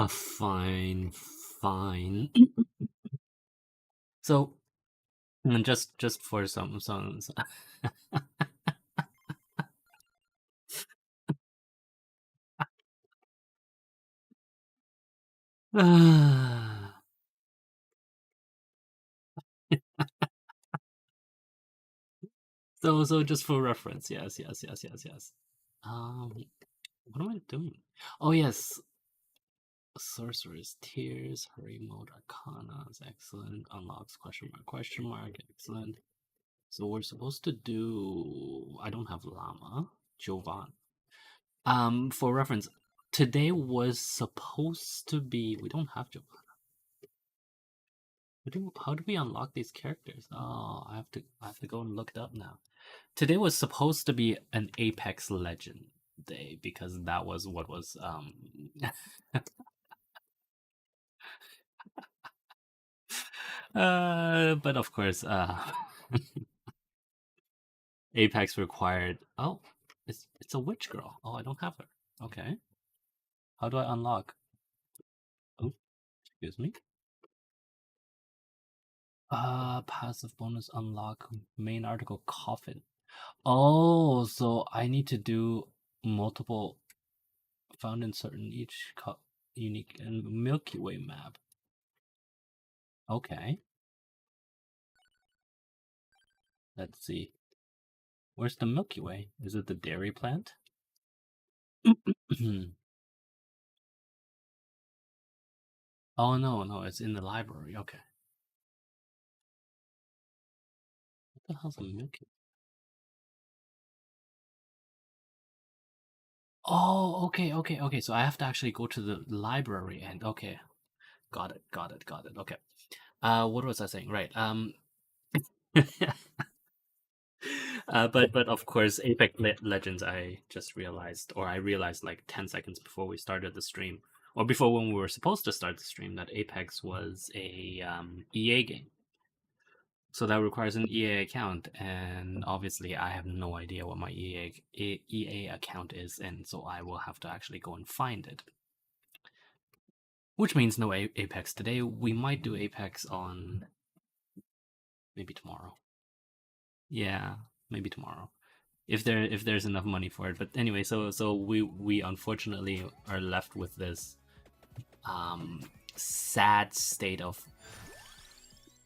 Fine, fine. So, just for some so just for reference, yes. Um, what am I doing? Oh yes, sorcerer's tears, hurry mode, arcana is excellent. Unlocks question mark, excellent. So we're supposed to do. I don't have llama, Jovan. For reference, today was supposed to be. We don't have Jovan. How do we unlock these characters? Oh, I have to go and look it up now. Today was supposed to be an Apex Legend day because that was what was but of course Apex required. Oh, it's a witch girl. Oh, I don't have her. Okay. How do I unlock? Oh, excuse me. Passive bonus unlock main article Coffin. Oh, so I need to do multiple found in certain each unique and Milky Way map. Okay, let's see. Where's the Milky Way? Is it the dairy plant? Oh no, it's in the library. Okay. What the hell's a Milky? Oh, okay. So I have to actually go to the library and okay. Got it. Okay. What was I saying? Right. But of course, Legends. I just realized, or I realized like 10 seconds before we started the stream, or before when we were supposed to start the stream, that Apex was a EA game. So that requires an EA account, and obviously I have no idea what my EA account is, and so I will have to actually go and find it. Which means no Apex today. We might do Apex on maybe tomorrow. Yeah, maybe tomorrow. If there's enough money for it. But anyway, so we unfortunately are left with this sad state of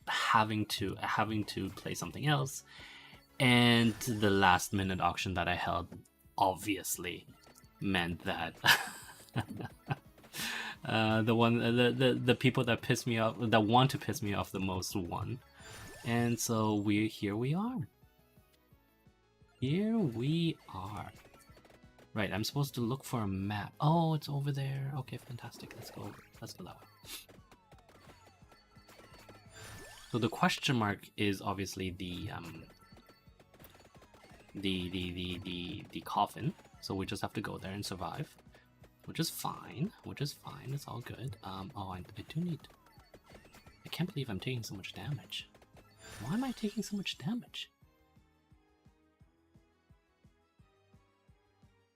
having to play something else, and the last minute auction that I held obviously meant that the people that piss me off, that want to piss me off the most, won, and so here we are. Here we are. Right, I'm supposed to look for a map. Oh, it's over there. Okay, fantastic. Let's go. Let's go that way. So the question mark is obviously the coffin. So we just have to go there and survive, which is fine. It's all good. Oh, I do need. I can't believe I'm taking so much damage. Why am I taking so much damage?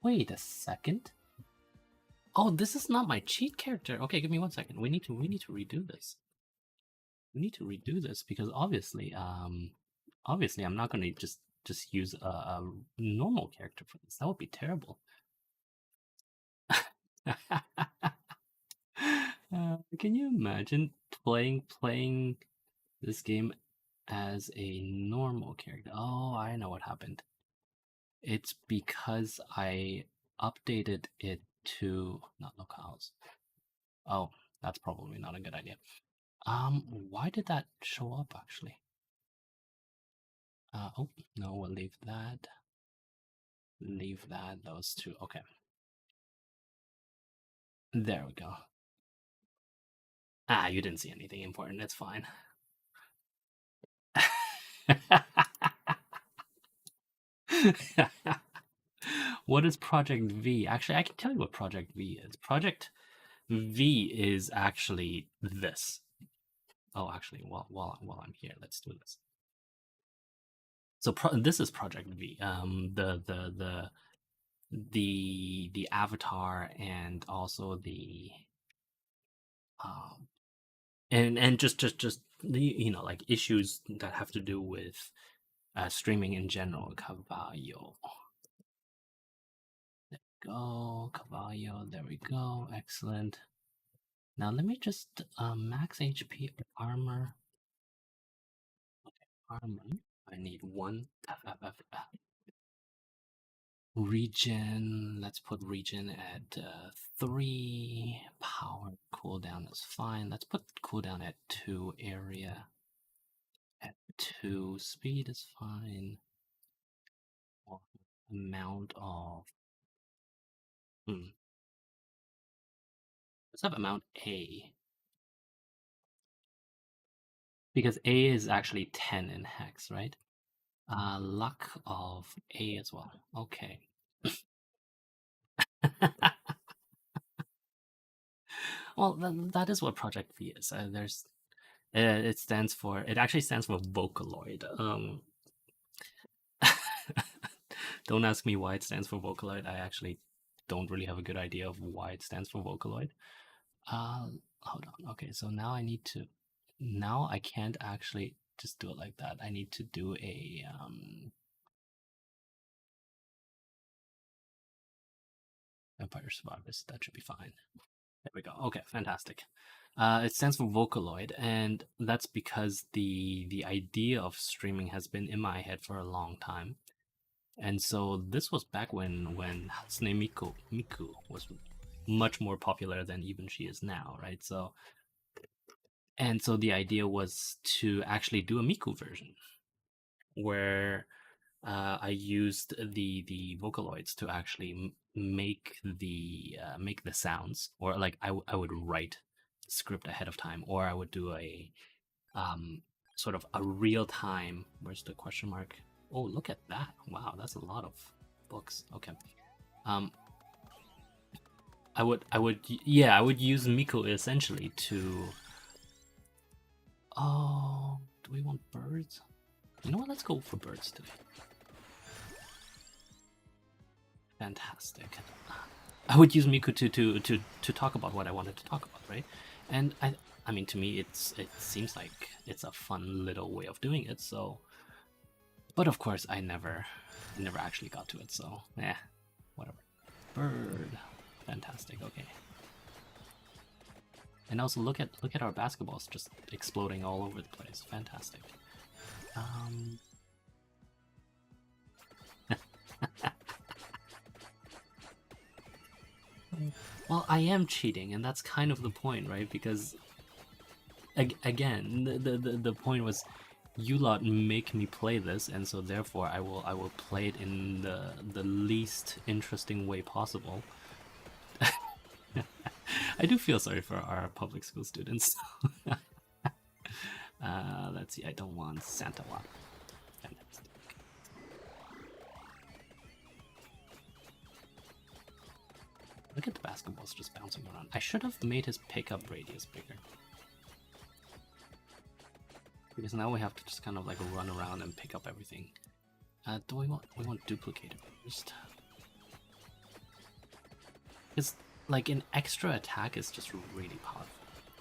Wait a second. Oh, this is not my cheat character. Okay, give me 1 second. We need to redo this. We need to redo this because obviously I'm not going to just use a normal character for this. That would be terrible. Can you imagine playing this game as a normal character? Oh, I know what happened. It's because I updated it to not locales. Oh, that's probably not a good idea. Why did that show up actually? Oh no, we'll leave that. Leave that. Those two. Okay. There we go. Ah, you didn't see anything important. It's fine. What is Project V? Actually, I can tell you what Project V is. Project V is actually this. Oh, actually, while I'm here, let's do this. So this is Project V. The avatar and also the um and just the like issues that have to do with streaming in general. Cavallo, Cavallo. There we go. Excellent. Now let me just max HP armor. Armor. I need one regen. Let's put regen at 3. Power cooldown is fine. Let's put cooldown at 2. Area at 2. Speed is fine. Amount of let's have amount A, because A is actually 10 in hex, right? Luck of A as well. Okay. Well, that is what Project V is. It stands for. It actually stands for Vocaloid. Don't ask me why it stands for Vocaloid. I actually don't really have a good idea of why it stands for Vocaloid. Hold on. Okay, so now I need to. Now I can't actually just do it like that. I need to do a Vampire Survivors. That should be fine. There we go. Okay, fantastic. It stands for Vocaloid, and that's because the idea of streaming has been in my head for a long time. And so this was back when Hatsune Miku was much more popular than even she is now, right? So the idea was to actually do a Miku version where I used the Vocaloids to actually make the sounds, or like I would write script ahead of time, or I would do a sort of a real time. Where's the question mark? Oh, look at that! Wow, that's a lot of books. Okay, I would use Miku essentially to. Oh, do we want birds? You know what? Let's go for birds today. Fantastic. I would use Miku to talk about what I wanted to talk about, right? And I mean, to me, it seems like it's a fun little way of doing it. So, but of course, I never actually got to it. So, whatever. Bird, fantastic. Okay. And also look at our basketballs just exploding all over the place. Fantastic. Well, I am cheating, and that's kind of the point, right? Because again, the point was you lot make me play this, and so therefore I will play it in the least interesting way possible. I do feel sorry for our public school students. Let's see. I don't want Santa Lot. Look at the basketballs just bouncing around. I should have made his pickup radius bigger. Because now we have to just kind of like run around and pick up everything. Do we want duplicated first? Because like an extra attack is just really powerful,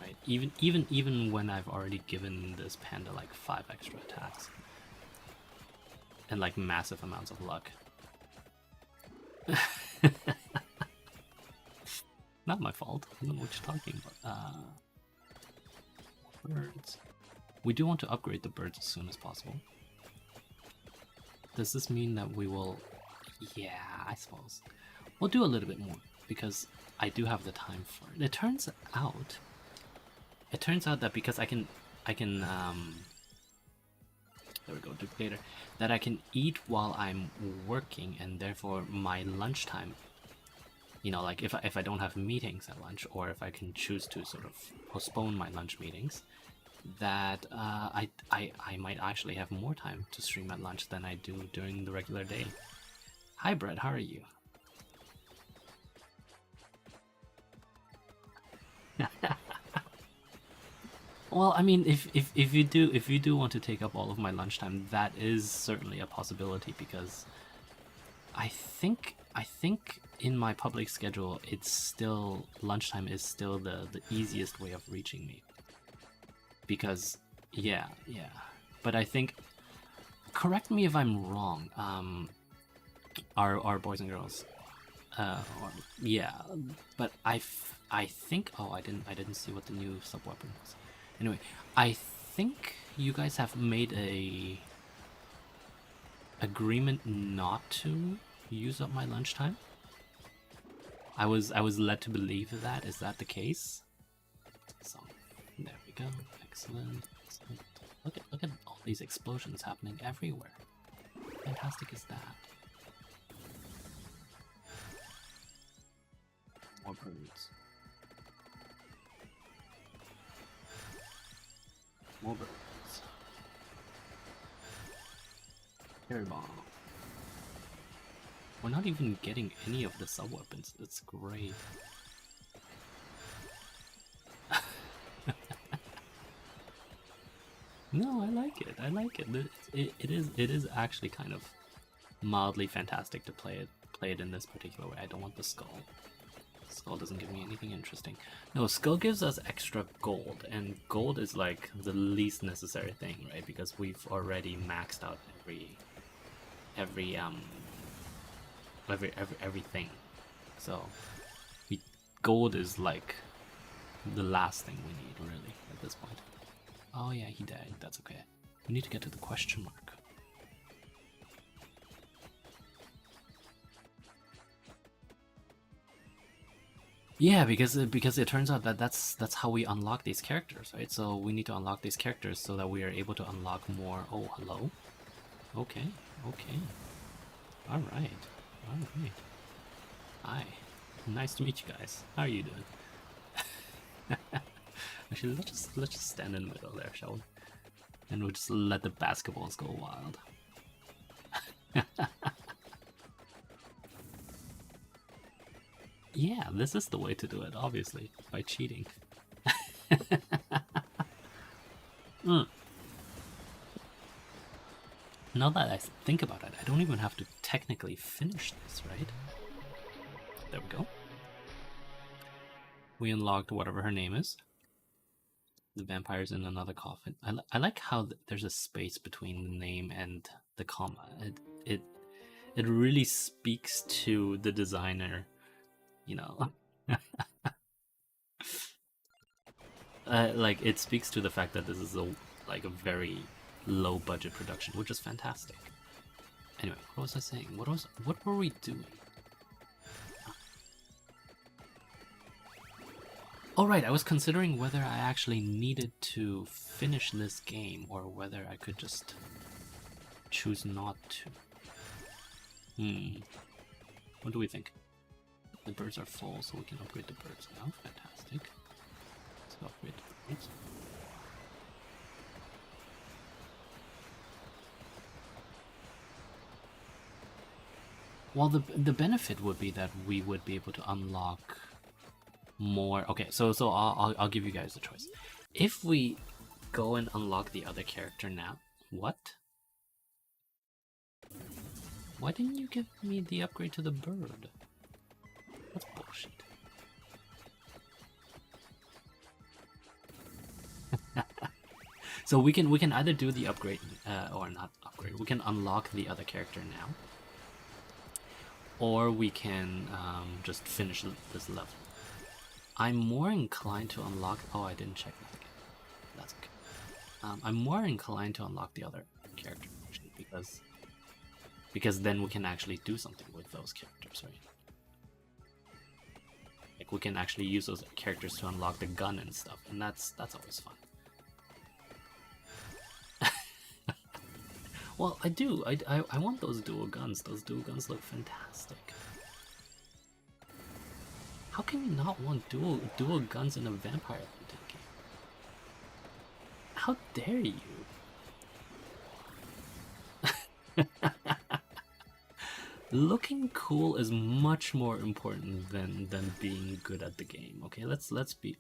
right? Even when I've already given this panda like 5 extra attacks. And like massive amounts of luck. Not my fault. I don't know what you're talking about. Birds. We do want to upgrade the birds as soon as possible. Does this mean that we will... Yeah, I suppose. We'll do a little bit more, because I do have the time for it. It turns out that because I can there we go, duplicator, that I can eat while I'm working, and therefore my lunchtime, you know, like if I don't have meetings at lunch, or if I can choose to sort of postpone my lunch meetings, that I might actually have more time to stream at lunch than I do during the regular day. Hi Brett, how are you? Well, I mean, if you do want to take up all of my lunchtime, that is certainly a possibility because I think in my public schedule, it's still lunchtime is still the easiest way of reaching me because yeah. But I think correct me if I'm wrong. Our boys and girls. Yeah, but I think I didn't see what the new sub weapon was. Anyway, I think you guys have made a agreement not to use up my lunchtime. I was led to believe that. Is that the case? So there we go. Excellent. Excellent. Look at all these explosions happening everywhere. Fantastic is that. More birds. More birds. Cherry bomb. We're not even getting any of the sub weapons. It's great. No, I like it. I like it. It is actually kind of mildly fantastic to play it in this particular way. I don't want the skull. Skull doesn't give me anything interesting. No, skull gives us extra gold, and gold is like the least necessary thing, right? Because we've already maxed out everything. So gold is like the last thing we need really at this point. Oh yeah, he died. That's okay. We need to get to the question mark. Yeah, because it turns out that that's how we unlock these characters, right? So we need to unlock these characters so that we are able to unlock more. Oh, hello. Okay, okay. All right, all right. Hi, nice to meet you guys. How are you doing? Actually, let's just stand in the middle there, shall we? And we'll just let the basketballs go wild. Yeah, this is the way to do it, obviously, by cheating. Now that I think about it, I don't even have to technically finish this, right? There we go. We unlocked whatever her name is. The vampire's in another coffin. I like how there's a space between the name and the comma. It really speaks to the designer, you know. Like it speaks to the fact that this is a very low budget production, which is fantastic. Anyway, what was I saying? What were we doing? Oh right, I was considering whether I actually needed to finish this game or whether I could just choose not to. What do we think? The birds are full, so we can upgrade the birds now. Fantastic. Let's upgrade the birds. Well, the benefit would be that we would be able to unlock more. Okay, so I'll give you guys the choice. If we go and unlock the other character now, what? Why didn't you give me the upgrade to the bird? That's bullshit. So we can either do the upgrade or not upgrade. We can unlock the other character now, or we can just finish this level. I'm more inclined to unlock. Oh, I didn't check that again. That's okay. I'm more inclined to unlock the other character actually because then we can actually do something with those characters, right? Like we can actually use those characters to unlock the gun and stuff, and that's always fun. Well, I do. I want those dual guns. Those dual guns look fantastic. How can you not want dual guns in a vampire hunting game? How dare you? Looking cool is much more important than being good at the game. Okay, let's be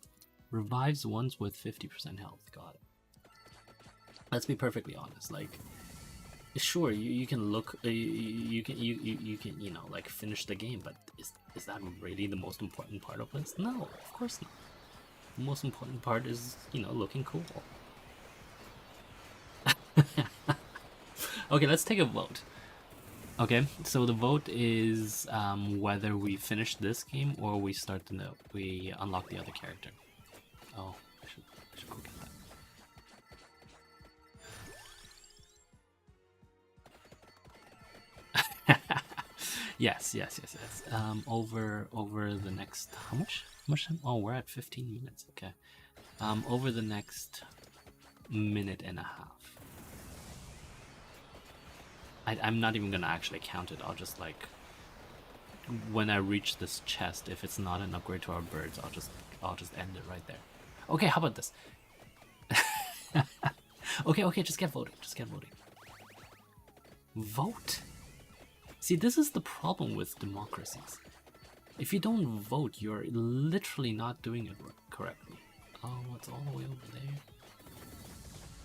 Revives ones with 50% health. Got it. Let's be perfectly honest. Like, sure, you can look, you can like finish the game, but is that really the most important part of this? No, of course not. The most important part is looking cool. Okay, let's take a vote. Okay, so the vote is whether we finish this game or we we unlock the other character. Oh, I should go get that. Yes. Over the next how much time? Oh, we're at 15 minutes. Okay. Over the next minute and a half. I'm not even gonna actually count it. I'll just like when I reach this chest, if it's not an upgrade to our birds, I'll just end it right there. Okay, how about this? Okay, just get voting. Vote. See, this is the problem with democracies. If you don't vote, you're literally not doing it correctly. Oh, it's all the way over there.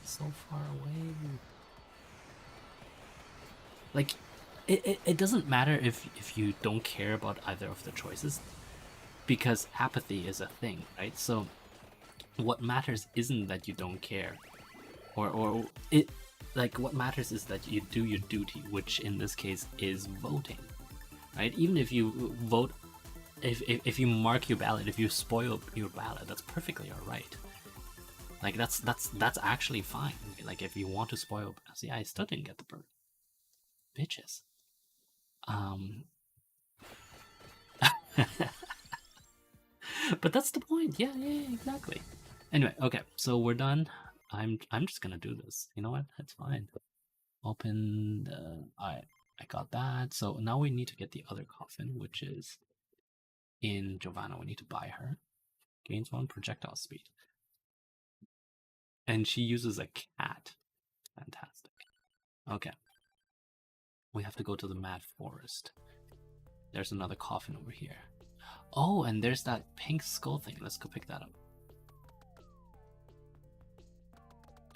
So far away. Like, it doesn't matter if you don't care about either of the choices, because apathy is a thing, right? So what matters isn't that you don't care, or it, like, what matters is that you do your duty, which in this case is voting, right? Even if you vote, if you mark your ballot, if you spoil your ballot, that's perfectly alright. Like, that's actually fine. Like, if you want to spoil, see, I still didn't get the bird. Bitches. But that's the point. Yeah, exactly. Anyway, okay, so we're done. I'm just gonna do this. You know what? It's fine. Open the. I got that. So now we need to get the other coffin, which is in Giovanna. We need to buy her. Gains 1 projectile speed, and she uses a cat. Fantastic. Okay. We have to go to the Mad Forest. There's another coffin over here. Oh, and there's that pink skull thing. Let's go pick that up.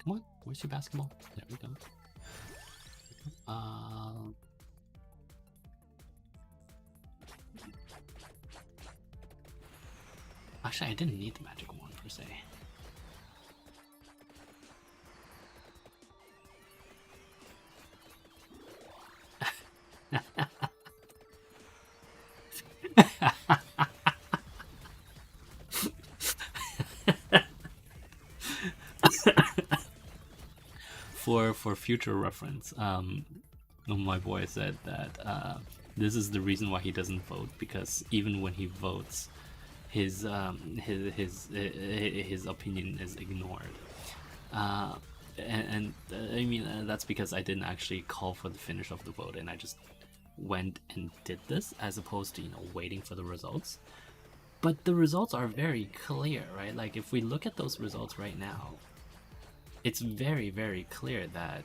Come on, where's your basketball? There we go. Actually, I didn't need the magic wand per se. For future reference, my boy said that this is the reason why he doesn't vote, because even when he votes, his opinion is ignored. And I mean, that's because I didn't actually call for the finish of the vote, and I just went and did this as opposed to waiting for the results. But the results are very clear, right? Like, if we look at those results right now, it's very, very clear that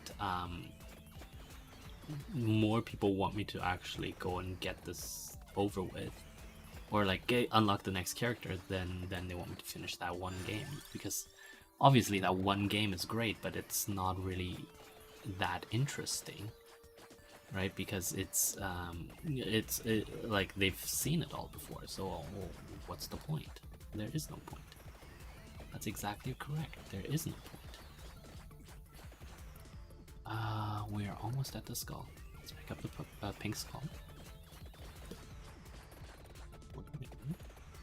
more people want me to actually go and get this over with, or like unlock the next character than they want me to finish that one game. Because obviously that one game is great, but it's not really that interesting, right? Because it's like they've seen it all before. So what's the point? There is no point. That's exactly correct. There is no point. We are almost at the skull. Let's pick up the pink skull.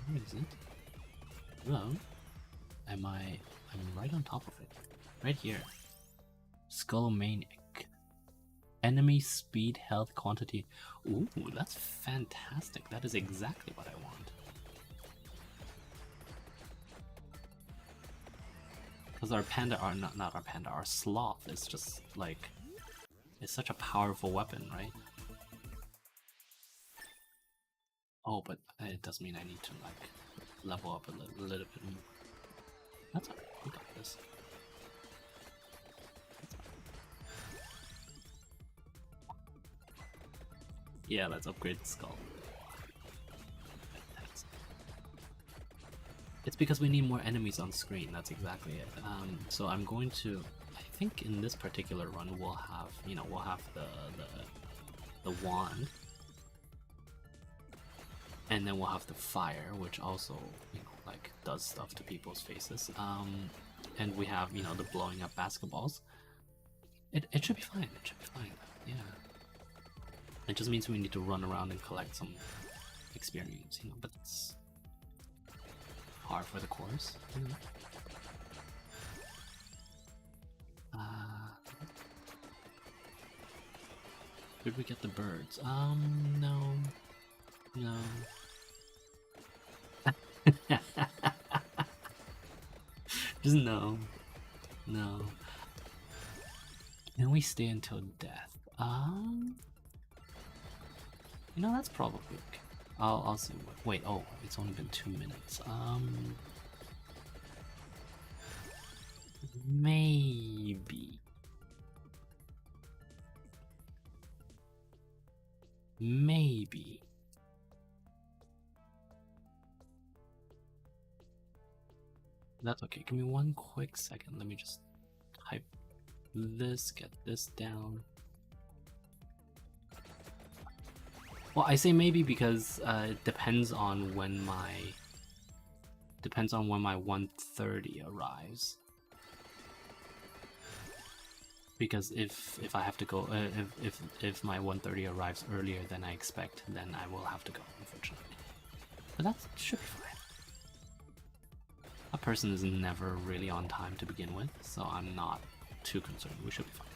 Where is it? Hello? I'm right on top of it. Right here. Skullomaniac. Enemy speed, health, quantity. Ooh, that's fantastic. That is exactly what I want. Because our panda, not our panda, our sloth is just like, it's such a powerful weapon, right? Oh, but it does mean I need to like level up a little bit more. That's alright, we got this. Yeah, let's upgrade the skull. It's because we need more enemies on screen. That's exactly it. So I'm going to. I think in this particular run we'll have, we'll have the wand, and then we'll have the fire, which also, like does stuff to people's faces. And we have, the blowing up basketballs. It should be fine. It should be fine. Yeah. It just means we need to run around and collect some experience, but it's par for the course. Did we get the birds? No. No. Just no. No. Can we stay until death? That's probably okay. I'll see. Wait, oh, it's only been 2 minutes. Maybe. Maybe. That's okay. Give me one quick second. Let me just type this, get this down. Well, I say maybe because it depends on when my 1:30 arrives. Because if I have to go, if my 1:30 arrives earlier than I expect, then I will have to go, unfortunately. But that should be fine. A person is never really on time to begin with, so I'm not too concerned. We should be fine.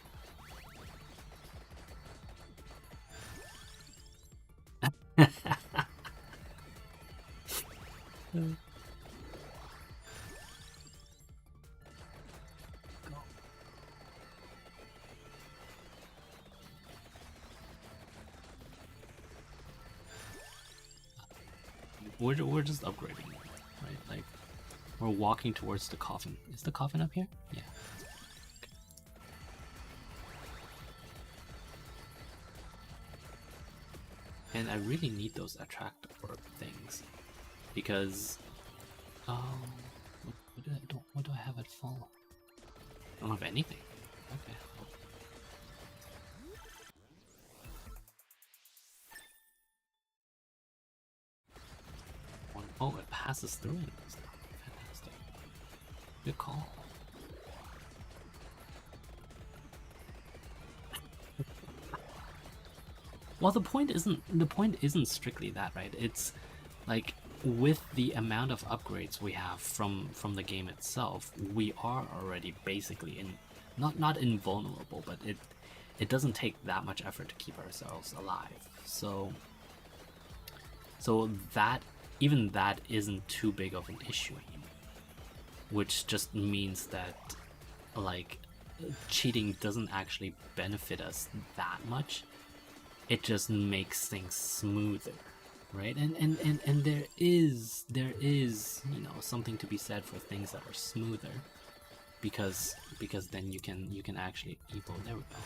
We're just upgrading, right? Like, we're walking towards the coffin. Is the coffin up here? Yeah. Okay. And I really need those attractor things because what do I have at full? I don't have anything. Okay. Oh, it passes through it. Fantastic. Good call. Well, the point isn't strictly that, right? It's like, with the amount of upgrades we have from the game itself, we are already basically not invulnerable, but it doesn't take that much effort to keep ourselves alive. So that, even that isn't too big of an issue anymore, which just means that, like, cheating doesn't actually benefit us that much. It just makes things smoother, right? And there is something to be said for things that are smoother, because then you can actually evoke. There we go.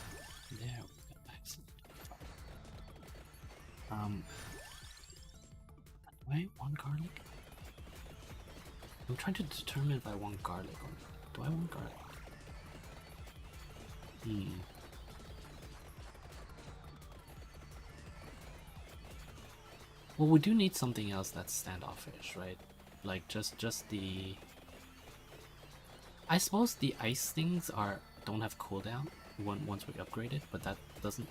Excellent. Do I want garlic? I'm trying to determine if I want garlic or not. Do I want garlic? Well, we do need something else that's standoffish, right? Like just the. I suppose the ice things don't have cooldown once we upgrade it, but that doesn't.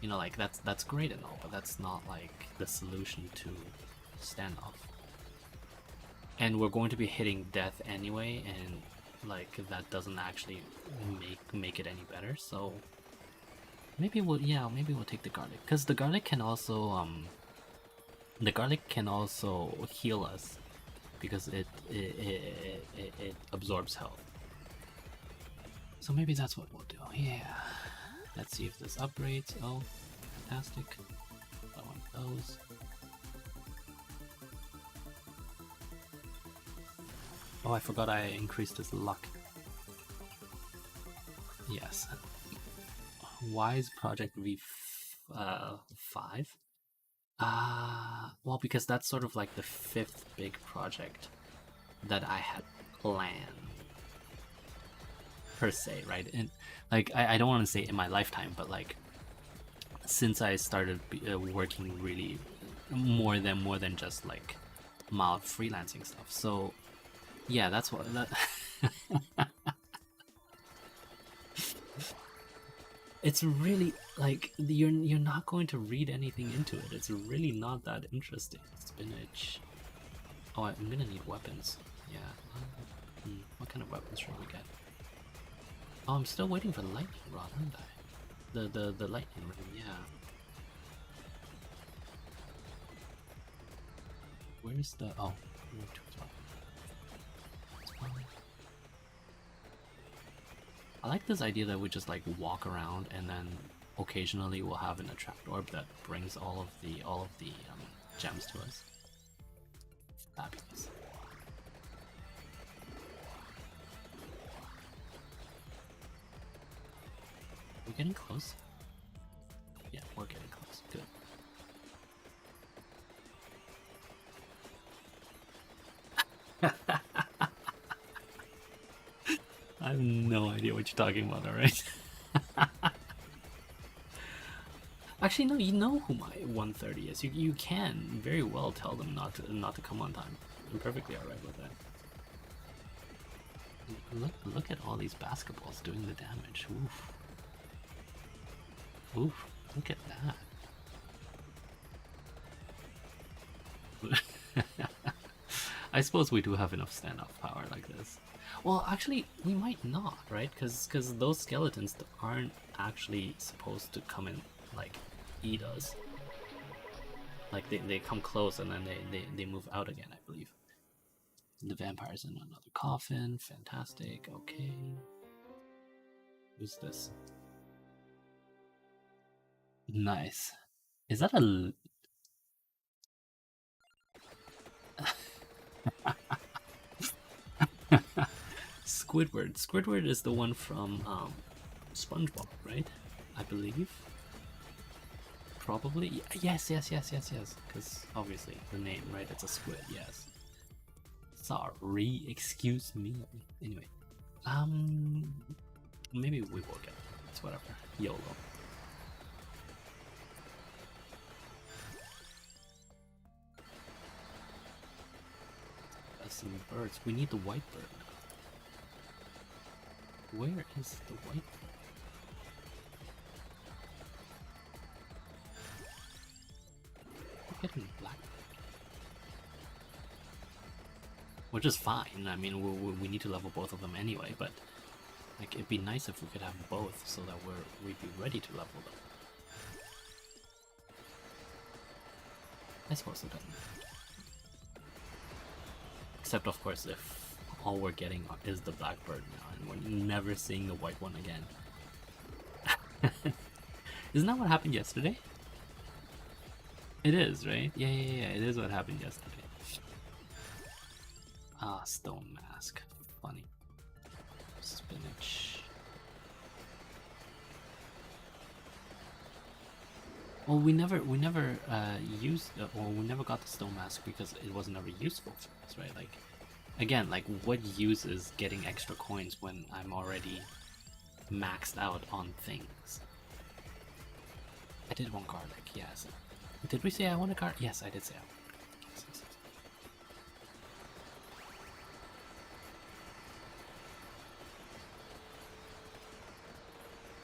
Like that's great and all, but that's not like the solution to standoff. And we're going to be hitting death anyway, and like that doesn't actually make it any better. So maybe we'll take the garlic, because the garlic can also heal us, because it absorbs health. So maybe that's what we'll do. Yeah. Let's see if this upgrades. Oh, fantastic. I want those. Oh, I forgot I increased his luck. Yes. Wise Project V5? Well, because that's sort of like the 5th big project that I had planned per se, right? And like I don't want to say in my lifetime, but like since I started working really more than just like mild freelancing stuff. So yeah, that's what that. It's really like you're not going to read anything into it. It's really not that interesting. Spinach. Oh, I'm gonna need weapons. Yeah. What kind of weapons should we get? Oh, I'm still waiting for the lightning rod, aren't I? The lightning ring. Yeah. Where's the? Oh, I like this idea that we just like walk around and then occasionally we'll have an attract orb that brings all of the gems to us. Fabulous. We're getting close. Yeah, we're getting close. Good. I have no idea what you're talking about, alright? Actually, no, you know who my 130 is. You can very well tell them not to come on time. I'm perfectly alright with that. Look at all these basketballs doing the damage. Oof. Oof, look at that. I suppose we do have enough standoff power like this. Well, actually, we might not, right? Because those skeletons aren't actually supposed to come and, like, eat us. Like, they come close and then they move out again, I believe. The vampire's in another coffin. Fantastic. Okay. Who's this? Nice. Is that a... Squidward. Squidward is the one from SpongeBob, right? I believe. Probably. Yes. Because obviously the name, right? It's a squid. Yes. Sorry. Excuse me. Anyway, maybe we will get it. It's whatever. YOLO. Some birds. We need the white bird. Where is the white bird? We're getting black bird. Which is fine. I mean, we need to level both of them anyway, but like it'd be nice if we could have both so that we'd be ready to level them. I suppose it doesn't. Except of course if all we're getting is the blackbird now and we're never seeing the white one again. Isn't that what happened yesterday? It is, right? Yeah, it is what happened yesterday. Ah, stone mask. Funny. Spinach. Well, we never used, or we never got the stone mask because it wasn't ever useful for us, right? Like, again, like what use is getting extra coins when I'm already maxed out on things? I did want garlic, yes. Did we say I wanted garlic? Yes, I did say I wanted garlic. Yes.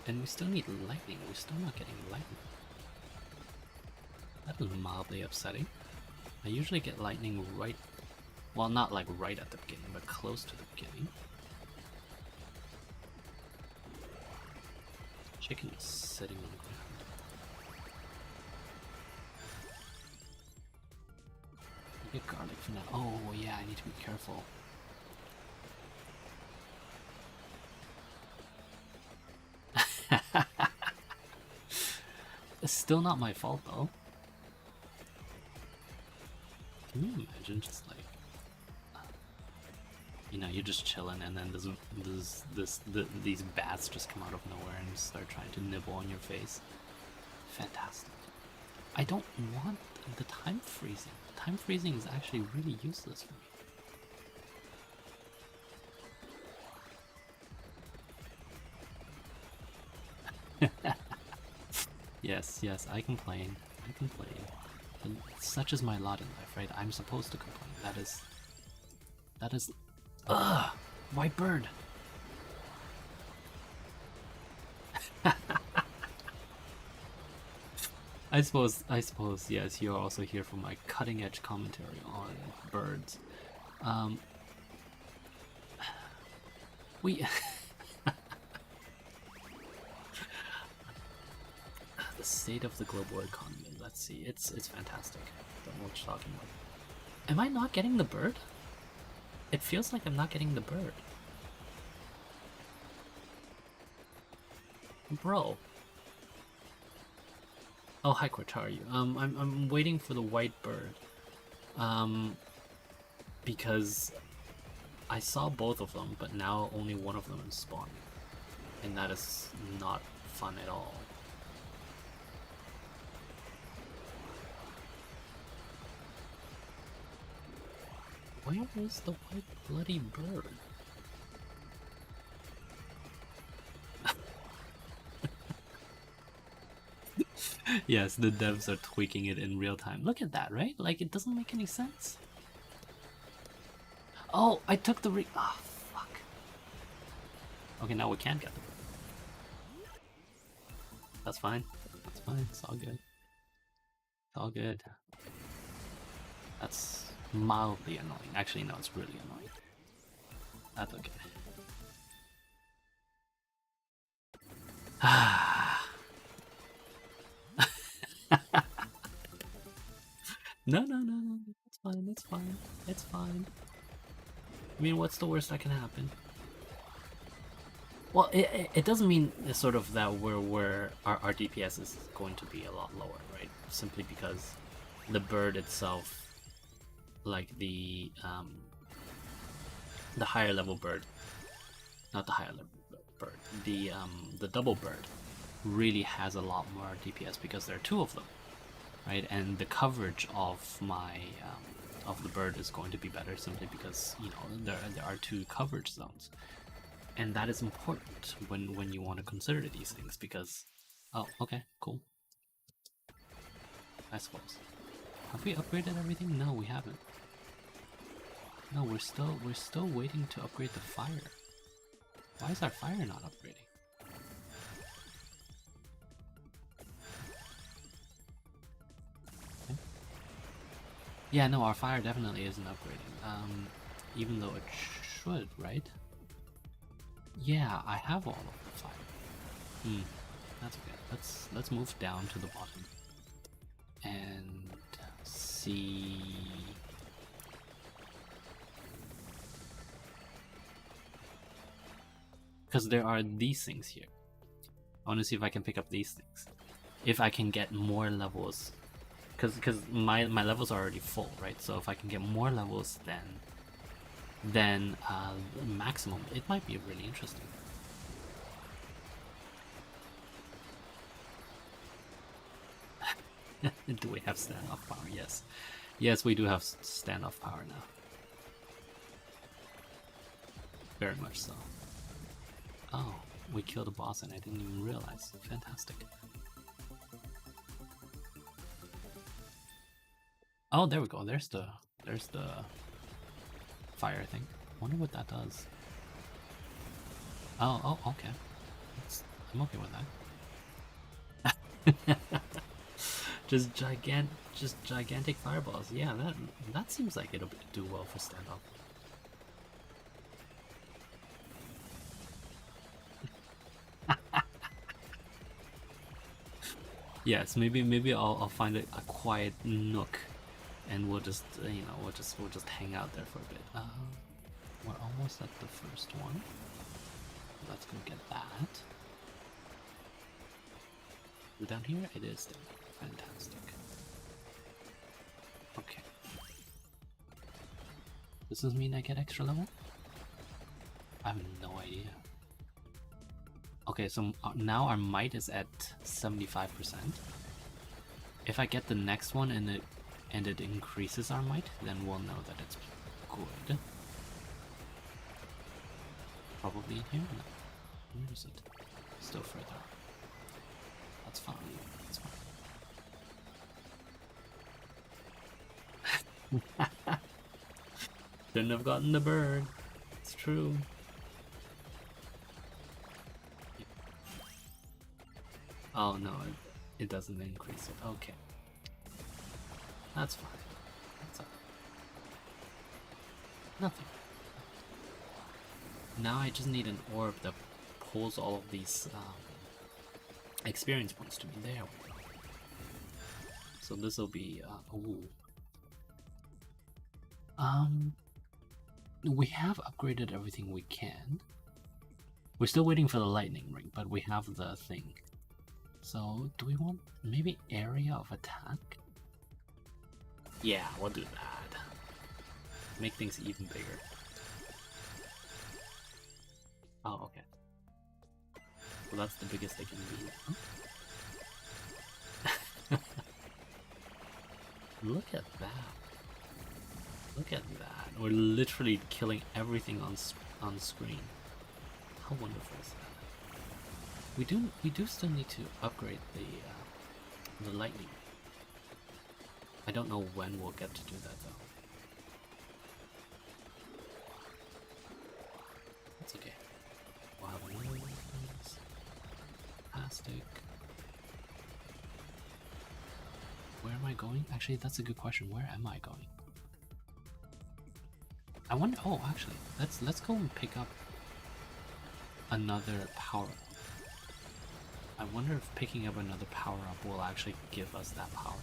And we still need lightning. We're still not getting lightning. That is mildly upsetting. I usually get lightning right... Well, not like right at the beginning, but close to the beginning. Chicken is sitting on the ground. I get garlic for now. Oh, yeah, I need to be careful. It's still not my fault, though. Can you imagine just like, you know, you're just chilling and then these bats just come out of nowhere and start trying to nibble on your face? Fantastic. I don't want the time freezing. Time freezing is actually really useless for me. Yes, yes, I complain. I complain. And such is my lot in life, right? I'm supposed to complain. That is... Ugh! White bird! I suppose, yes, you're also here for my cutting-edge commentary on birds. We... The state of the global economy, let's see, it's fantastic. Don't know what you're talking about. Am I not getting the bird? It feels like I'm not getting the bird. Bro. Oh, hi Cortaru. I'm waiting for the white bird. Because I saw both of them, but now only one of them is spawning. And that is not fun at all. Where is the white bloody bird? Yes, the devs are tweaking it in real time. Look at that, right? Like, it doesn't make any sense. Oh, I took the oh, fuck. Okay, now we can't get the bird. That's fine. That's fine. It's all good. It's all good. That's mildly annoying. Actually, no, it's really annoying. That's okay. No. It's fine. It's fine. It's fine. I mean, what's the worst that can happen? Well, it doesn't mean sort of that our DPS is going to be a lot lower, right? Simply because the bird itself, like the higher level bird, not the higher level bird, the double bird really has a lot more DPS because there are two of them, right? And the coverage of my of the bird is going to be better simply because, you know, there are two coverage zones. And that is important when you want to consider these things because... Oh, okay, cool. I suppose. Have we upgraded everything? No, we haven't. No, we're still waiting to upgrade the fire. Why is our fire not upgrading? Okay. Yeah, no, our fire definitely isn't upgrading. Even though it should, right? Yeah, I have all of the fire. That's okay. Let's move down to the bottom and see. Because there are these things here. I want to see if I can pick up these things. If I can get more levels, because my levels are already full, right? So if I can get more levels than maximum, it might be really interesting. Do we have standoff power? Yes. Yes, we do have standoff power now. Very much so. Oh, we killed a boss and I didn't even realize. Fantastic. Oh, there we go. There's the fire thing. Wonder what that does. Oh, okay. I'm okay with that. just gigantic fireballs. Yeah, that seems like it'll do well for standoff. Yes, maybe I'll find a quiet nook, and we'll just we'll just hang out there for a bit. We're almost at the first one. Let's go get that. Down here it is. Fantastic. Okay. Does this mean I get extra level? I have no idea. Okay, so now our might is at 75%. If I get the next one and it increases our might, then we'll know that it's good. Probably in here? No. Where is it? Still further. That's fine. That's fine. Shouldn't have gotten the bird. It's true. Oh no, it doesn't increase it. Okay. That's fine. That's all right. Nothing. Now I just need an orb that pulls all of these experience points to me. There we go. So this will be ooh. We have upgraded everything we can. We're still waiting for the lightning ring, but we have the thing. So do we want maybe area of attack? Yeah, we'll do that. Make things even bigger. Oh, okay. Well, that's the biggest they can be now. Look at that. Look at that. We're literally killing everything on screen. How wonderful is that? We do still need to upgrade the lightning. I don't know when we'll get to do that though. That's okay. We'll have another one of these. Fantastic. Where am I going? Actually, that's a good question. Where am I going? I wonder. Oh, actually, let's go and pick up another power up. I wonder if picking up another power up will actually give us that power.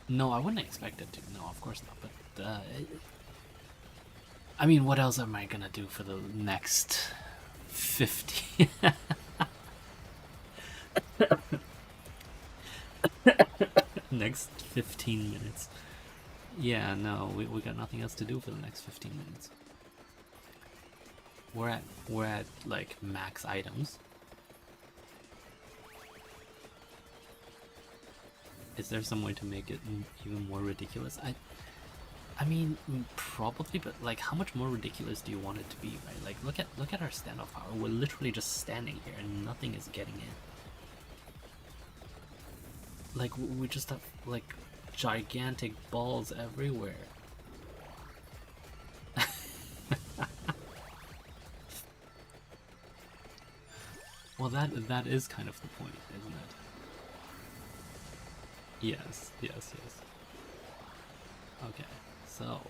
No, I wouldn't expect it to. No, of course not. But I mean, what else am I gonna do for the next 50? Next 15 minutes. Yeah, no, we got nothing else to do for the next 15 minutes. We're at like max items. Is there some way to make it even more ridiculous? I mean, probably, but like, how much more ridiculous do you want it to be, right? Like, look at our standoff power. We're literally just standing here and nothing is getting in. Like, we just have like gigantic balls everywhere. Well, that is kind of the point, isn't it? Yes. Okay, so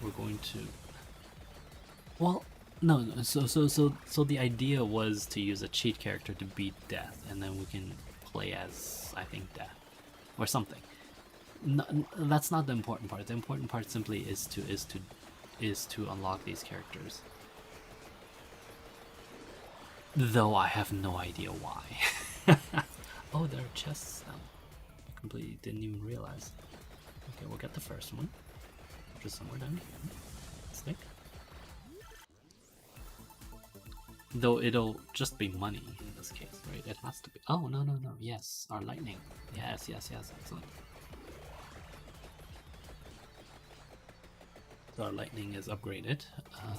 we're going to. Well, no. So the idea was to use a cheat character to beat death, and then we can play as, I think, death or something. No, that's not the important part. The important part simply is to unlock these characters. Though I have no idea why. Oh, there are chests now. I completely didn't even realize. Okay, we'll get the first one, which is somewhere down here. Snake. Though it'll just be money in this case, right? It has to be. Oh, no. Yes, our lightning. Yes. Excellent. So our lightning is upgraded.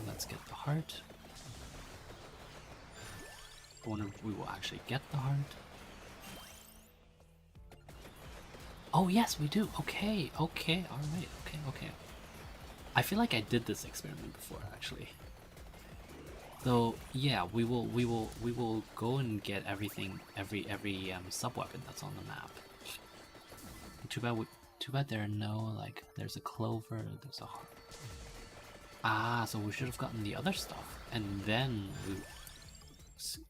Let's get the heart. I wonder if we will actually get the heart. Oh yes, we do. Okay, all right, okay. I feel like I did this experiment before, actually. So yeah, we will go and get everything, every sub weapon that's on the map. Too bad there are no, like, there's a clover, there's a heart. Ah, so we should have gotten the other stuff, and then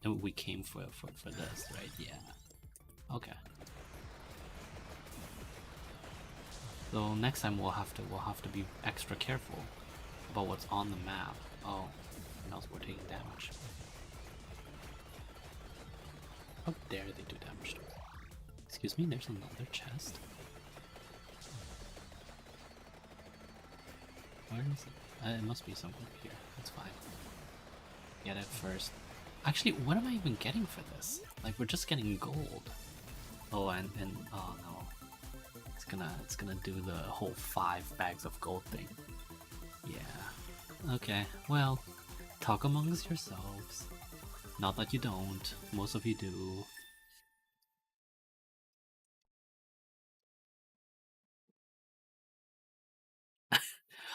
we came for this, right? Yeah. Okay. So next time we'll have to be extra careful about what's on the map. Oh, and else we're taking damage. How dare they do damage to us? Excuse me, there's another chest. Where is it? It must be somewhere here. That's fine. Get it first. Actually, what am I even getting for this? Like, we're just getting gold. Oh, and oh no, it's gonna do the whole 5 bags of gold thing. Yeah. Okay. Well, talk amongst yourselves. Not that you don't. Most of you do.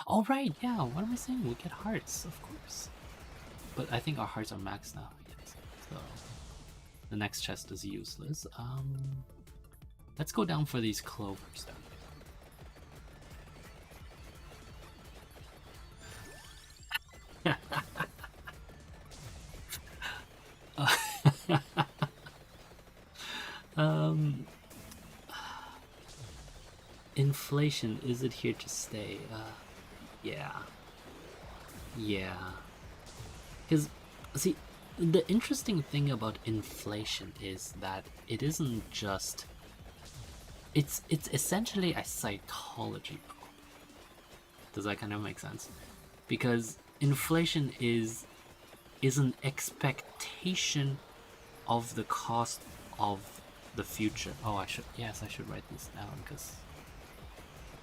Oh right, yeah. What am I saying? We get hearts, of course. But I think our hearts are maxed now. Yes. So the next chest is useless. Let's go down for these clovers then. Inflation, is it here to stay? Yeah. Yeah. Because, see, the interesting thing about inflation is that it isn't just... It's essentially a psychology problem. Does that kind of make sense? Because inflation is an expectation of the cost of the future. Oh, I should write this down because...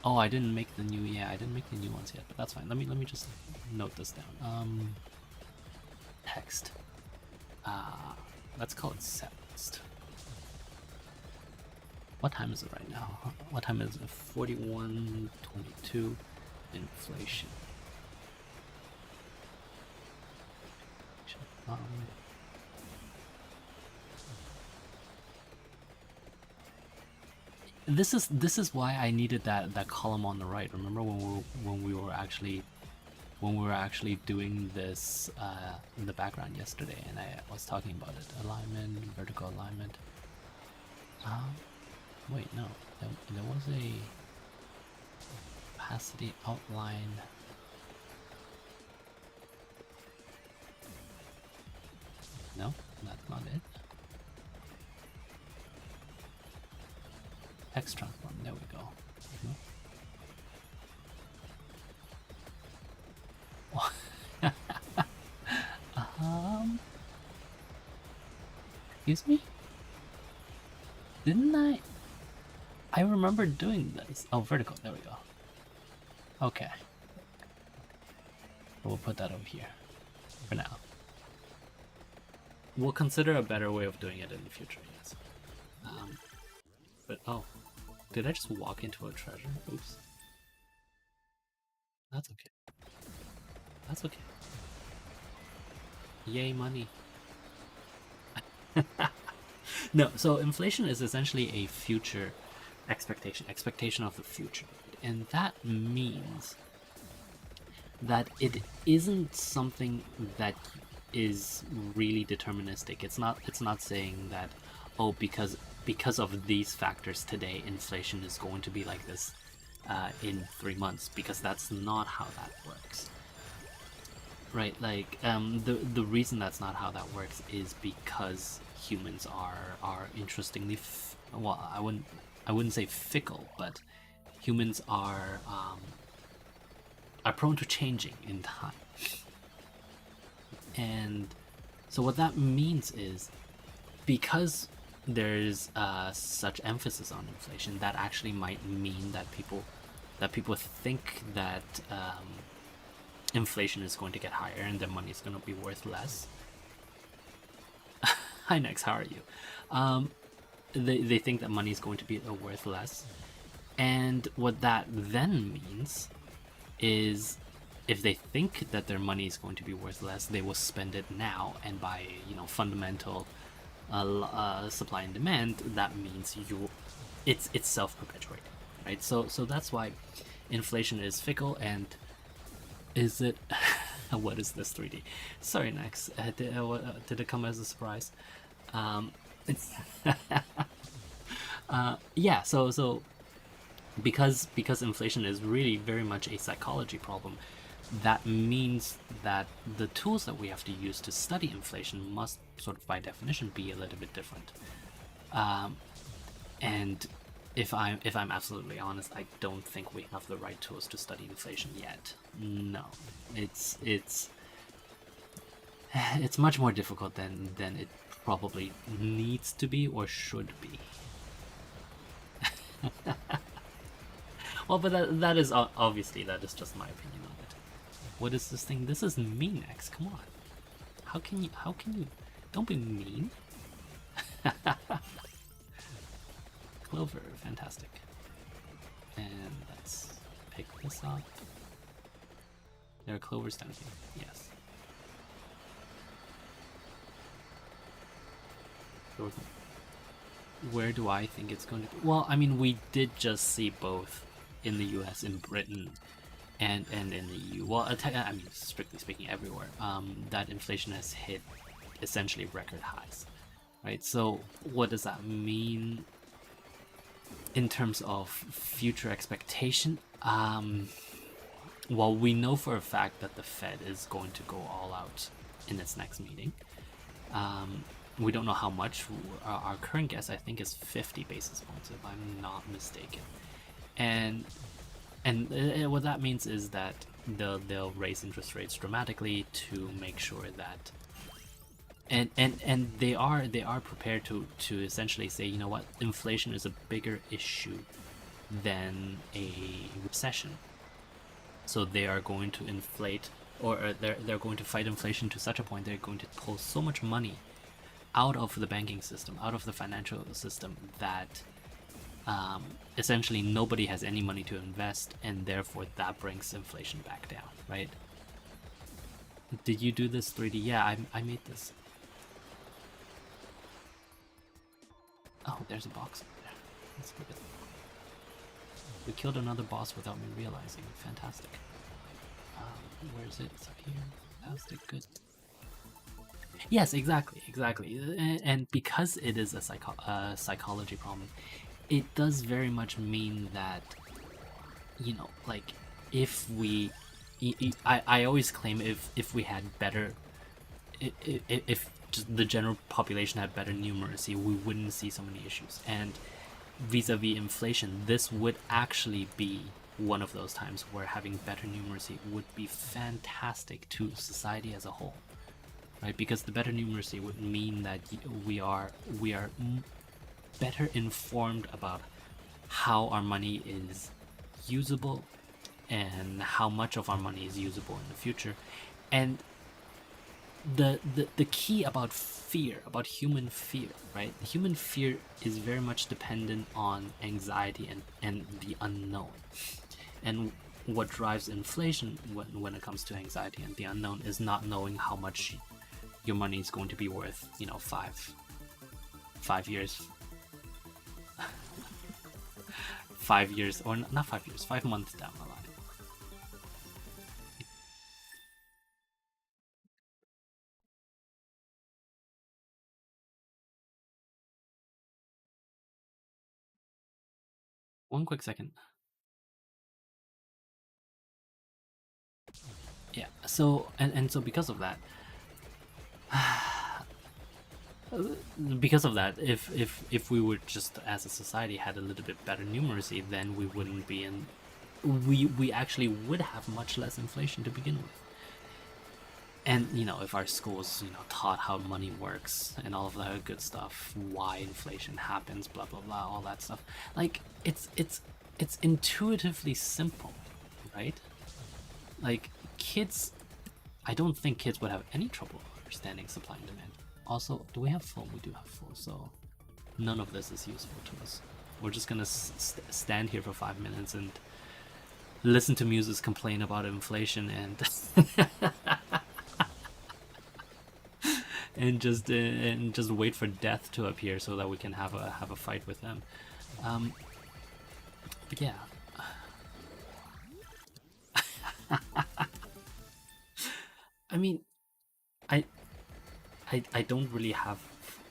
Oh, I didn't make the new... Yeah, I didn't make the new ones yet, but that's fine. Let me just note this down. Text. Let's call it text. What time is it right now? What time is it? 41:22. Inflation. This is why I needed that column on the right. Remember when we were actually doing this in the background yesterday, and I was talking about it. Alignment, vertical alignment. Wait, no, there was a opacity outline. No, that's not it. X transform. There we go. Excuse me? Didn't I remember doing this. Oh, vertical. There we go. Okay. We'll put that over here for now. We'll consider a better way of doing it in the future, yes. But oh, did I just walk into a treasure? Oops. That's okay. That's okay. Yay, money. No, so inflation is essentially a future expectation of the future. And that means that it isn't something that is really deterministic. It's not saying that, oh, because of these factors today, inflation is going to be like this in 3 months, because that's not how that works. Right, like the reason that's not how that works is because humans are interestingly well, I wouldn't say fickle, but humans are prone to changing in time. And so what that means is, because there's such emphasis on inflation, that actually might mean that people think that inflation is going to get higher and their money is going to be worth less. Hi Nex, how are you? They think that money is going to be worth less, and what that then means is, if they think that their money is going to be worth less, they will spend it now, and by fundamental supply and demand, that means it's self-perpetuating, right? So that's why inflation is fickle. And is it what is this 3D? Sorry, Nex. Did it come as a surprise? It's yeah. So because inflation is really very much a psychology problem, that means that the tools that we have to use to study inflation must, sort of by definition, be a little bit different. And if I'm absolutely honest, I don't think we have the right tools to study inflation yet. No, it's It's much more difficult than it probably needs to be or should be. Well, but that is obviously that is just my opinion on it. What is this thing? This is mean X. Come on. How can you? How can you? Don't be mean. Clover, fantastic. And let's pick this up. There are clovers down here. Yes. Where do I think it's going to be? Well, I mean, we did just see both in the US, in Britain, and in the EU. Well, I mean, strictly speaking, everywhere. That inflation has hit essentially record highs, right? So what does that mean in terms of future expectation? Well, we know for a fact that the Fed is going to go all out in its next meeting. We don't know how much. Our current guess, I think, is 50 basis points, if I'm not mistaken. And what that means is that they'll raise interest rates dramatically to make sure that, and they are prepared to essentially say, you know what, inflation is a bigger issue than a recession. So they are going to inflate, or they're going to fight inflation to such a point they're going to pull so much money out of the banking system, out of the financial system, that essentially nobody has any money to invest, and therefore that brings inflation back down, right? Did you do this 3D? Yeah, I made this. Oh, there's a box over there. Let's look at it. We killed another boss without me realizing. Fantastic. Where is it? It's up here. Fantastic. Good. Yes, exactly. And because it is a psychology problem, it does very much mean that, you know, like, if we... I always claim if we had better... If just the general population had better numeracy, we wouldn't see so many issues. And vis-a-vis inflation, this would actually be one of those times where having better numeracy would be fantastic to society as a whole, right? Because the better numeracy would mean that we are better informed about how our money is usable and how much of our money is usable in the future. And the key about fear, about human fear, right? Human fear is very much dependent on anxiety and the unknown. And what drives inflation when it comes to anxiety and the unknown is not knowing how much your money is going to be worth, you know, 5 years 5 years, or not 5 years, 5 months down the line. One quick second. Yeah, so and so because of that, if we would just as a society had a little bit better numeracy, then we wouldn't be in, we actually would have much less inflation to begin with. And, you know, if our schools, you know, taught how money works and all of that good stuff, why inflation happens, blah blah blah, all that stuff, like, it's intuitively simple, right? Like, kids, I don't think kids would have any trouble understanding supply and demand. Also, do we have full? We do have full, so none of this is useful to us. We're just gonna stand here for 5 minutes and listen to muses complain about inflation and and just wait for death to appear so that we can have a fight with them. But yeah. I mean, I don't really have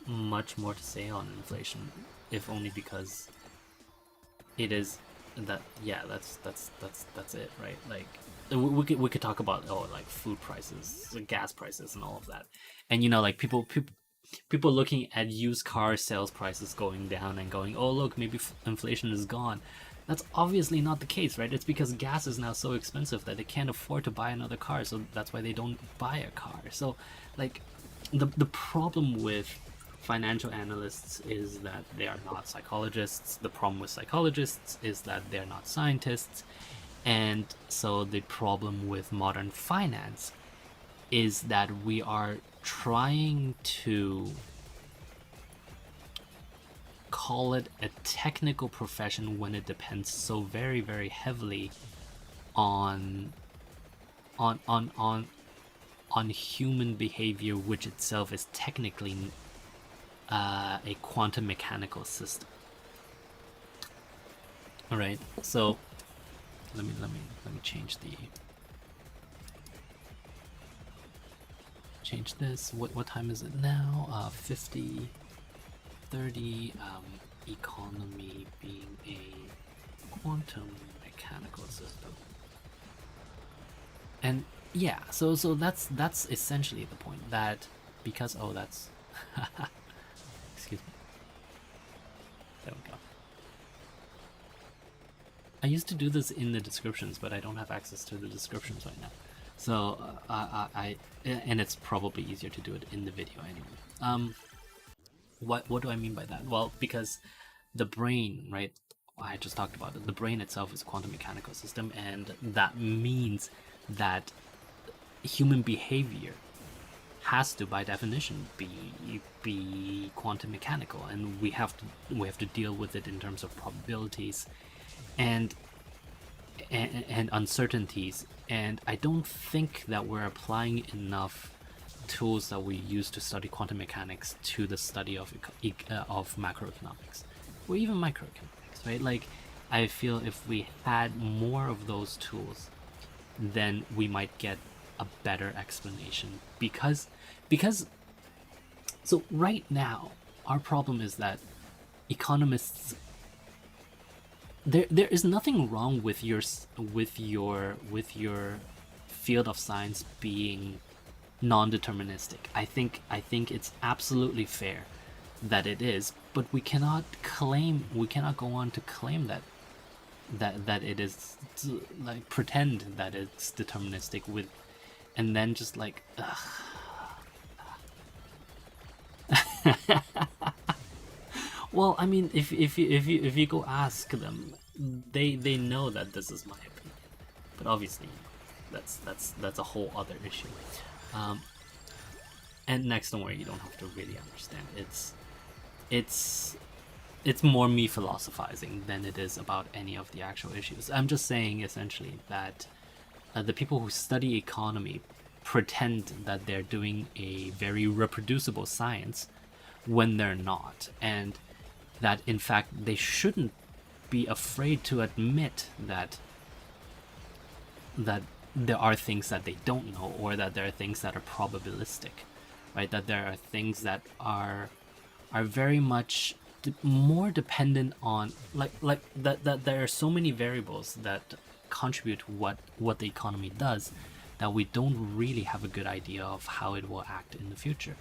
much more to say on inflation, if only because it is that, yeah, that's it, right? Like, we could talk about, oh, like, food prices, gas prices, and all of that, and, you know, like, people looking at used car sales prices going down and going, oh, look, maybe inflation is gone. That's obviously not the case, right? It's because gas is now so expensive that they can't afford to buy another car, so that's why they don't buy a car. So, like, the problem with financial analysts is that they are not psychologists. The problem with psychologists is that they're not scientists. And so the problem with modern finance is that we are trying to call it a technical profession when it depends so very, very heavily on on on on on human behavior, which itself is technically a quantum mechanical system. All right, so let me change this. What time is it now? 50, 30. Economy being a quantum mechanical system, and yeah, so that's essentially the point. That because that's excuse me. There we go. I used to do this in the descriptions, but I don't have access to the descriptions right now. So and it's probably easier to do it in the video anyway. What do I mean by that? Well, because the brain, right? I just talked about it. The brain itself is a quantum mechanical system, and that means that human behavior has to, by definition, be quantum mechanical, and we have to deal with it in terms of probabilities and uncertainties. And I don't think that we're applying enough tools that we use to study quantum mechanics to the study of macroeconomics or even microeconomics, right? Like, I feel if we had more of those tools, then we might get a better explanation. Because so right now our problem is that economists, there is nothing wrong with your field of science being non-deterministic. I think it's absolutely fair that it is, but we cannot go on to claim that it is, like, pretend that it's deterministic with, and then just like well, I mean, if you go ask them, they know that this is my opinion, but obviously that's a whole other issue. And next, don't worry, you don't have to really understand. It's more me philosophizing than it is about any of the actual issues. I'm just saying essentially that the people who study economy pretend that they're doing a very reproducible science when they're not, and that in fact they shouldn't be afraid to admit that there are things that they don't know, or that there are things that are probabilistic, right? That there are things that are very much more dependent on, like that there are so many variables that contribute to what the economy does, that we don't really have a good idea of how it will act in the future.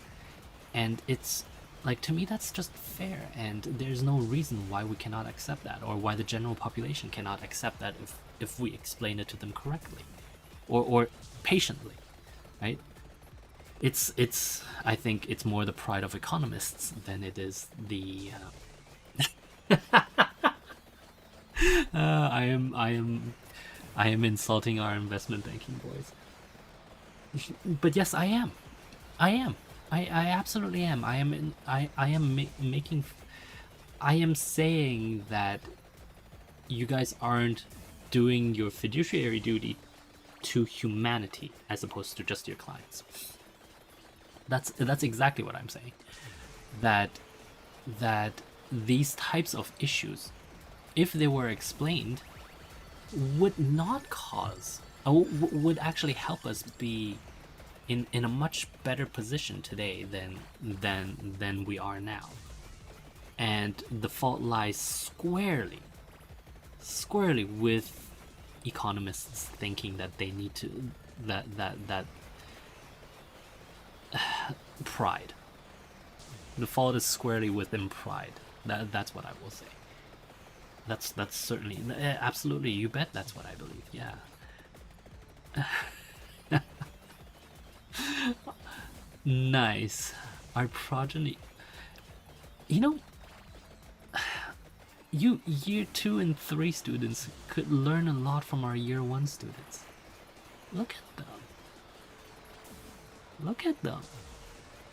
And it's like, to me, that's just fair, and there's no reason why we cannot accept that, or why the general population cannot accept that if we explain it to them correctly, or patiently, right? It's I think it's more the pride of economists than it is the I am insulting our investment banking boys. But yes, I am. I absolutely am. I am making. I am saying that you guys aren't doing your fiduciary duty to humanity as opposed to just your clients. That's exactly what I'm saying. That these types of issues, if they were explained, would not cause, would actually help us be in a much better position today than we are now. And the fault lies squarely with economists thinking that they need to that pride. The fault is squarely within pride. That's what I will say. That's certainly absolutely. You bet. That's what I believe. Yeah. Nice. Our progeny. You know, you year 2 and 3 students could learn a lot from our year 1 students. Look at them. Look at them.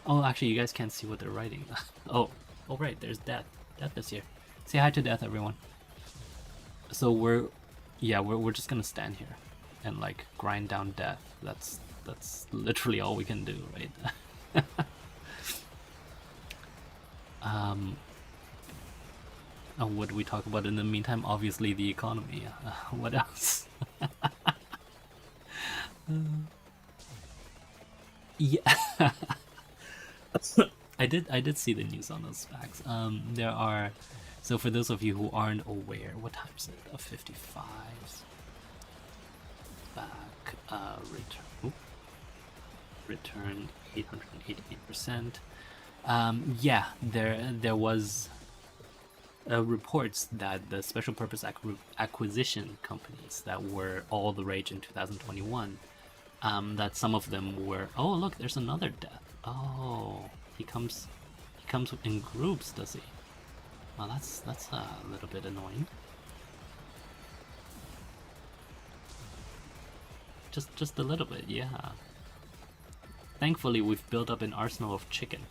Oh, actually, you guys can't see what they're writing. Oh, right. There's Death. Death is here. Say hi to Death, everyone. So we're just gonna stand here and like grind down Death. That's literally all we can do, right? What do we talk about in the meantime? Obviously the economy. What else? Yeah. I did see the news on those facts. There are, so for those of you who aren't aware, what time is it? 55. Back. Return 888%. Yeah, there was reports that the special purpose acquisition companies that were all the rage in 2021, that some of them were. Oh, look, there's another Death. Oh, he comes in groups, does he? Well, that's a little bit annoying. Just a little bit, yeah. Thankfully, we've built up an arsenal of chicken.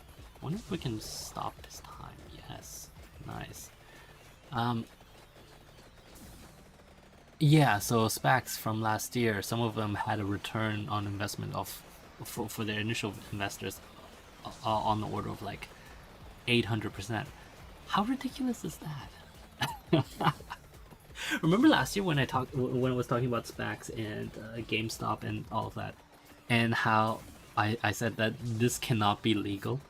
I wonder if we can stop this time. Yes, nice. Yeah, so SPACs from last year, some of them had a return on investment of for their initial investors on the order of like 800%. How ridiculous is that? Remember last year when I was talking about SPACs and GameStop and all of that, and how I said that this cannot be legal,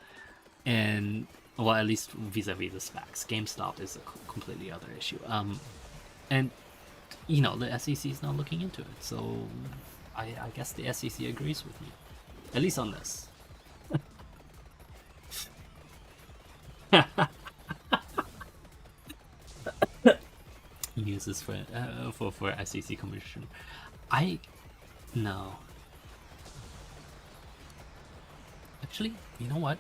and well, at least vis-a-vis the SPACs. GameStop is a completely other issue. And you know, the SEC is now looking into it, so I guess the SEC agrees with me, at least on this. Uses for SEC commission. No. Actually, you know what?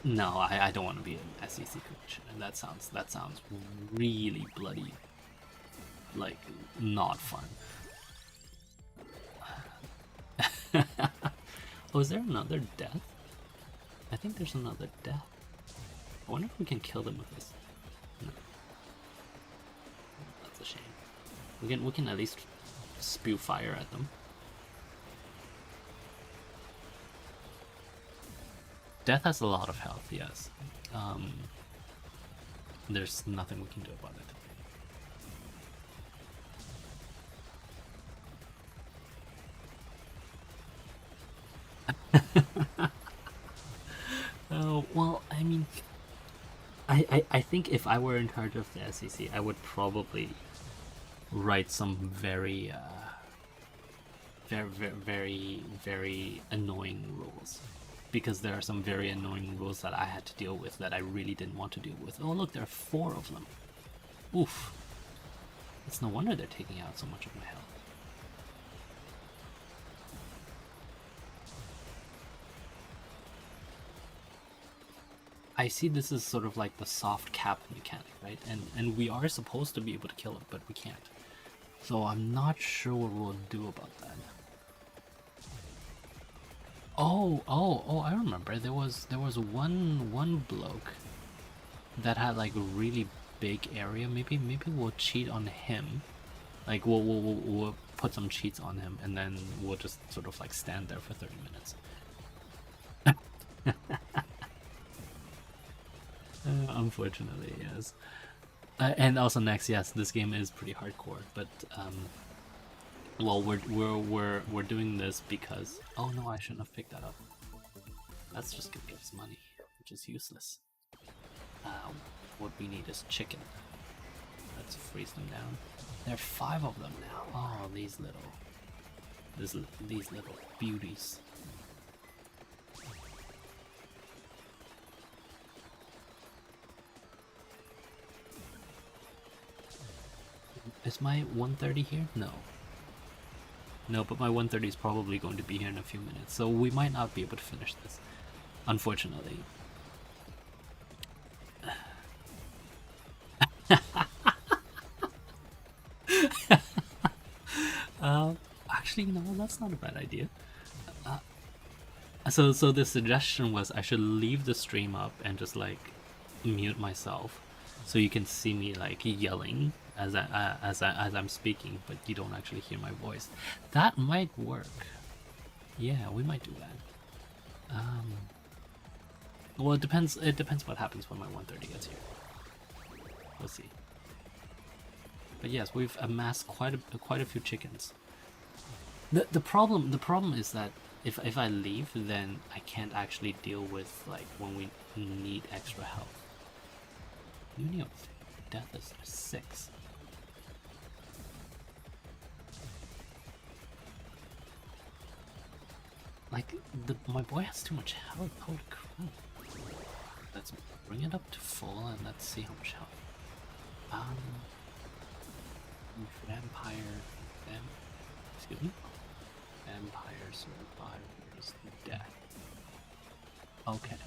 No, I don't want to be an SEC commissioner. That sounds really bloody, like, not fun. Oh, is there another Death? I think there's another Death. I wonder if we can kill them with this. No. That's a shame. We can at least spew fire at them. Death has a lot of health, yes. There's nothing we can do about it. Oh, well, I mean, I think if I were in charge of the SEC, I would probably write some very very annoying rules, because there are some very annoying rules that I had to deal with that I really didn't want to deal with. Oh look, there are 4 of them. Oof. It's no wonder they're taking out so much of my health. I see this is sort of like the soft cap mechanic, right? And we are supposed to be able to kill it, but we can't. So I'm not sure what we'll do about that. Oh, I remember. There was one bloke that had like a really big area. Maybe we'll cheat on him. Like we'll put some cheats on him, and then we'll just sort of like stand there for 30 minutes. Unfortunately, yes. And also next, yes, this game is pretty hardcore, but well, we're doing this because, oh no, I shouldn't have picked that up. That's just gonna give us money, which is useless. What we need is chicken. Let's freeze them down. There are 5 of them now. Oh, these little beauties. Is my 130 here? No. No, but my 130 is probably going to be here in a few minutes, so we might not be able to finish this, unfortunately. Actually, no, that's not a bad idea. So the suggestion was I should leave the stream up and just like mute myself, so you can see me like yelling as I'm speaking, but you don't actually hear my voice. That might work. Yeah, we might do that. Well, it depends. It depends what happens when my 130 gets here. We'll see. But yes, we've amassed quite a few chickens. The problem is that if I leave, then I can't actually deal with like when we need extra health. Unity of death is 6. Like my boy has too much health. Holy crap! Let's bring it up to full and let's see how much health. Vampire. Excuse me. Vampire survivors death. Okay.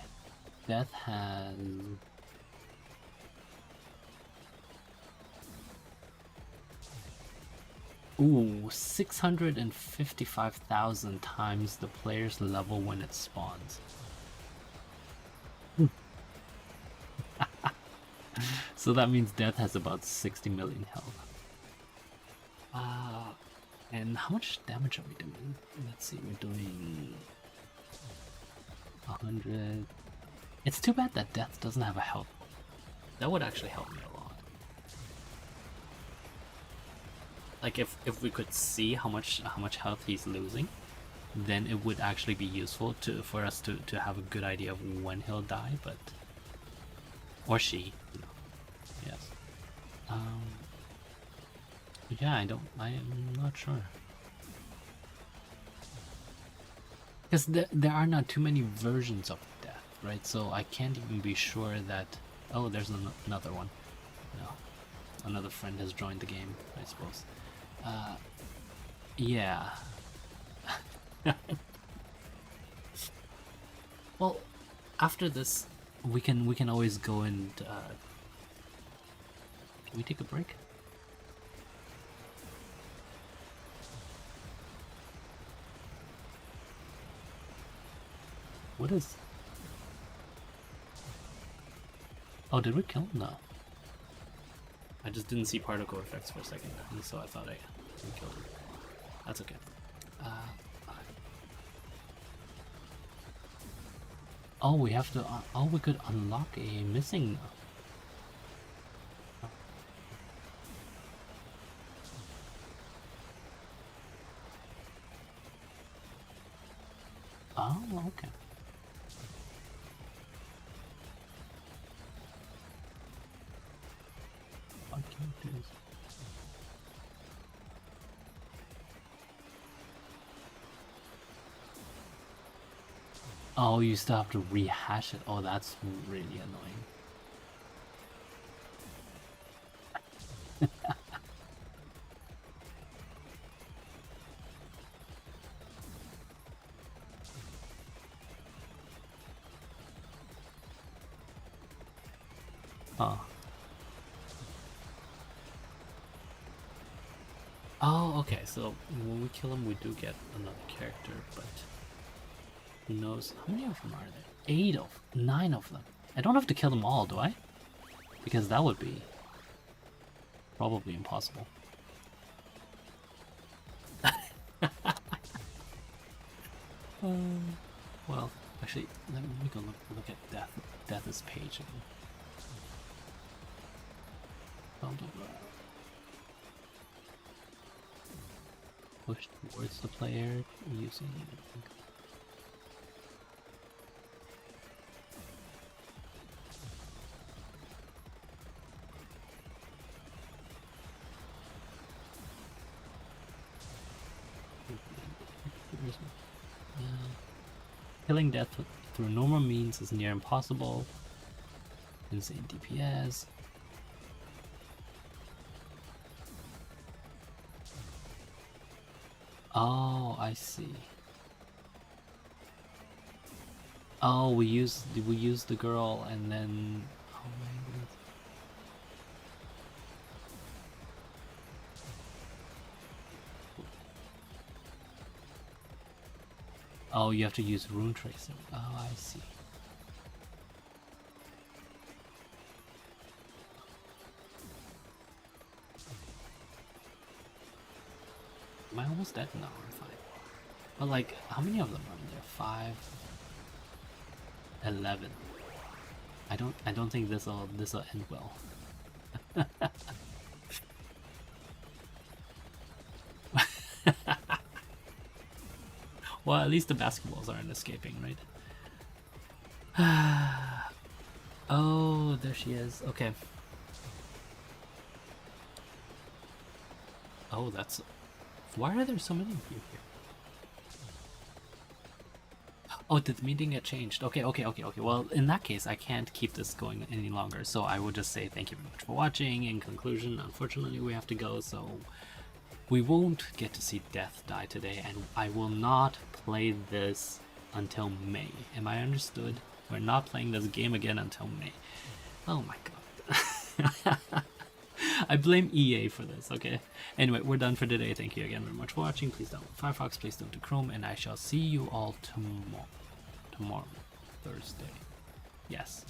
Death has. Ooh, 655,000 times the player's level when it spawns. So that means Death has about 60 million health. And how much damage are we doing? Let's see, we're doing 100. It's too bad that Death doesn't have a health. That would actually help me a lot. Like if we could see how much health he's losing, then it would actually be useful for us to have a good idea of when he'll die, but or she, you know. Yes. Yeah, I am not sure. Because there are not too many versions of Death, right? So I can't even be sure that. Oh, there's another one. No, another friend has joined the game, I suppose. Yeah. Well, after this, we can always go and. Can we take a break? What is? Oh, did we kill him? No. I just didn't see particle effects for a second, and so I thought I killed him. That's okay. Oh, we have to. Oh, we could unlock a missing. Oh, okay. I can't do this. Oh, you still have to rehash it. Oh, that's really annoying. Oh, okay, so when we kill him, we do get another character, but who knows? How many of them are there? 9 of them. I don't have to kill them all, do I? Because that would be probably impossible. Well, actually, let me go look at Death's page again. Push towards the player using. Killing Death through normal means is near impossible. Insane DPS. Oh, I see. Oh, we used the girl and then. Oh my goodness. Oh, you have to use rune tracer. Oh, I see. Am I almost dead? No, we're fine. But like, how many of them are there? 5, 11. I don't think this'll end well. Well, at least the basketballs aren't escaping, right? Oh, there she is. Okay. Oh, that's... Why are there so many of you here? Oh, did the meeting get changed? Okay. Well, in that case, I can't keep this going any longer, so I will just say thank you very much for watching. In conclusion, unfortunately, we have to go, so we won't get to see Death die today, and I will not play this until May. Am I understood? We're not playing this game again until May. Oh my god. I blame EA for this, okay? Anyway, we're done for today. Thank you again very much for watching. Please download Firefox, please don't do Chrome, and I shall see you all tomorrow. Thursday. Yes.